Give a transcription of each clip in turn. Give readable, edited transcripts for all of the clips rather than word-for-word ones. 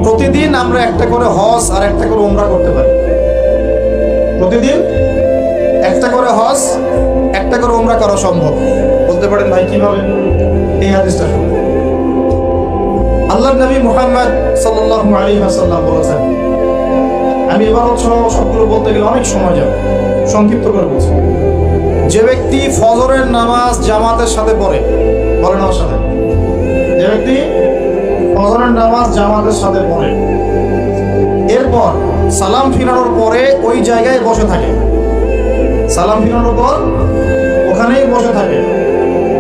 প্রতিদিন আমরা একটা করে হজ আর একটা করে উমরা করতে পারি। প্রতিদিন একটা করে হজ একটা করে উমরা করা সম্ভব। বলতে পারেন ভাই কিভাবে? এই হাদিসটা শুনুন। আল্লাহর নবী মুহাম্মদ সাল্লাল্লাহু আলাইহি ওয়াসাল্লাম বলেছেন, আমি এবার সবগুলো বলতে গেলে অনেক সময় যাবে, সংক্ষিপ্ত করে বলছি। যে ব্যক্তি ফজরের নামাজ জামাতের সাথে পড়ে, বলেন আমার সাথে, যে ব্যক্তি ফজরের নামাজ জামাতের সাথে পড়ে, এরপর সালাম ফিরানোর পরে ওই জায়গায় বসে থাকে, সালাম ফিরানোর পর ওখানেই বসে থাকে,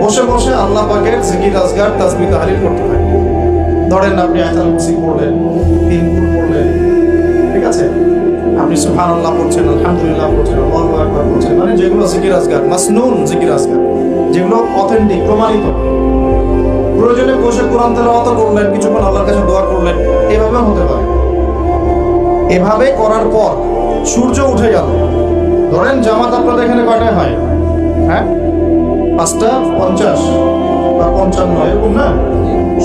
বসে বসে আল্লাহ পাকের জিকির আজগার তাসবিহ তাহলিল করতে থাকে। ধরেন আপনি আয়াতুল কুরসি পড়লেন, তিন কুল পড়লেন, ঠিক আছে, আপনি সুবহানাল্লাহ পড়ছেন, আলহামদুলিল্লাহ পড়ছেন, আল্লাহু আকবার পড়ছেন, মানে যেগুলো জিকির আজগার, মাসনুন জিকির আজগার, যেগুলো অথেন্টিক প্রমাণিত। প্রয়োজনে বসে কোরআন তেলাওয়াত করলেন, কিছুক্ষণ আল্লাহর কাছে দোয়া করলেন, এভাবে হতে পারে। এভাবে করার পর সূর্য উঠে গেল। ধরেন জামাত আপনাদের এখানে কয়টায় হয়? হ্যাঁ, 5:50 বা 55 এরকম না?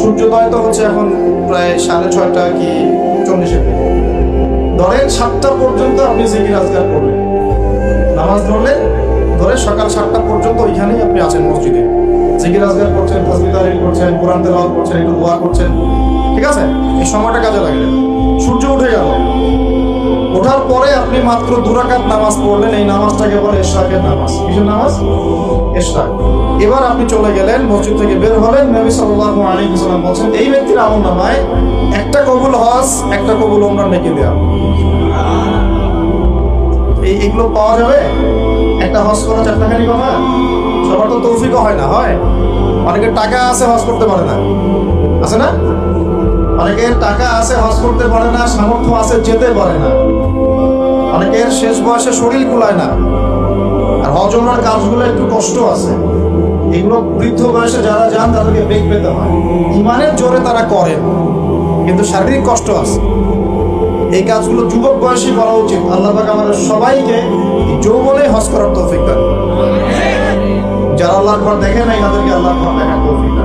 সূর্যোদয় তো হচ্ছে এখন প্রায় 6:30 কি 40-এর দিকে। ধরেন 7টা পর্যন্ত আপনি জিকির আজগার করলেন, নামাজ ধরলেন, ধরে সকাল 7টা পর্যন্ত ওইখানেই আপনি আছেন মসজিদে, জিকির আজগার করছেন, তাসবিহ তাহলিল করছেন, কোরআন তেলাওয়াত করছেন, একটু দোয়া করছেন, ঠিক আছে? এই সময়টা কাজে লাগলেন। সূর্য উঠে গেল, ওঠার পরে আপনি মাত্র 2 রাকাত নামাজ পড়লেন। এই নামাজটাকে বলে ইশরাকের নামাজ। কিসের নামাজ? ইশরাক। এবার আপনি চলে গেলেন, মসজিদ থেকে বের হলেন। নবী সাল্লাল্লাহু আলাইহি ওয়াসাল্লাম বলেন, এই ব্যক্তির আমলনামায় একটা কবুল হজ, একটা কবুল উমরা নেকি দেয়া। এইগুলো পাওয়া যাবে? একটা হজ করা চারটাখানি কথা, সবার তো তৌফিকও হয় না। হয় অনেকের টাকা আছে, হজ করতে পারে না, আছে না? অনেকের টাকা আছে, হজ করতে পারে না, সামর্থ্য আছে, যেতে পারে না। অনেকের শেষ বয়সে শরীর কুলায় না, আর হজ ওমরার কাজগুলো একটু কষ্ট আছে। এগুলো বৃদ্ধ বয়সে যারা যান তাদেরকে বেগ পেতে হয়। ইমানের জোরে তারা করেন, কিন্তু শারীরিক কষ্ট আছে। এই কাজগুলো যুবক বয়সী করা উচিত। আল্লাহ পাক আমাদের সবাইকে যৌবনে হজ করার তৌফিক দান। যারা আল্লাহর ঘর দেখে নাই তাদেরকে আল্লাহর ঘর দেখার তৌফিক দান।